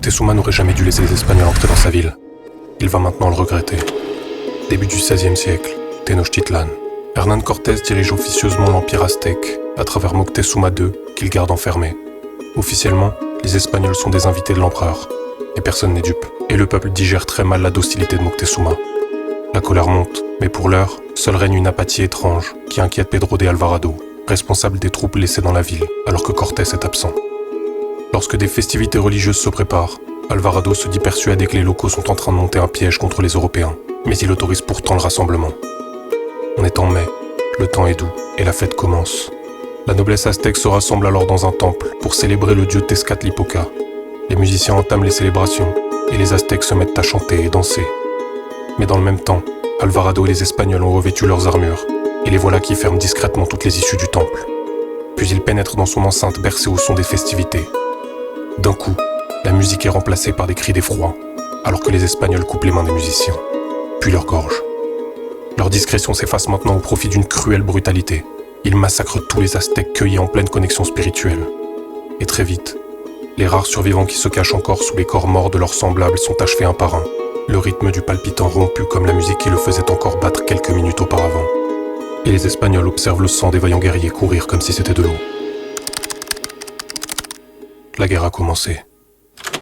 Moctezuma n'aurait jamais dû laisser les Espagnols entrer dans sa ville. Il va maintenant le regretter. Début du XVIe siècle, Tenochtitlan. Hernán Cortés dirige officieusement l'Empire aztèque à travers Moctezuma II, qu'il garde enfermé. Officiellement, les Espagnols sont des invités de l'empereur, et personne n'est dupe. Et le peuple digère très mal la docilité de Moctezuma. La colère monte, mais pour l'heure, seul règne une apathie étrange qui inquiète Pedro de Alvarado, responsable des troupes laissées dans la ville alors que Cortés est absent. Lorsque des festivités religieuses se préparent, Alvarado se dit persuadé que les locaux sont en train de monter un piège contre les Européens, mais il autorise pourtant le rassemblement. On est en mai, le temps est doux et la fête commence. La noblesse aztèque se rassemble alors dans un temple pour célébrer le dieu Tezcatlipoca. Les musiciens entament les célébrations et les Aztèques se mettent à chanter et danser. Mais dans le même temps, Alvarado et les Espagnols ont revêtu leurs armures et les voilà qui ferment discrètement toutes les issues du temple. Puis ils pénètrent dans son enceinte bercée au son des festivités. D'un coup, la musique est remplacée par des cris d'effroi, alors que les Espagnols coupent les mains des musiciens, puis leur gorge. Leur discrétion s'efface maintenant au profit d'une cruelle brutalité. Ils massacrent tous les Aztèques cueillis en pleine connexion spirituelle. Et très vite, les rares survivants qui se cachent encore sous les corps morts de leurs semblables sont achevés un par un, le rythme du palpitant rompu comme la musique qui le faisait encore battre quelques minutes auparavant. Et les Espagnols observent le sang des vaillants guerriers courir comme si c'était de l'eau. La guerre a commencé.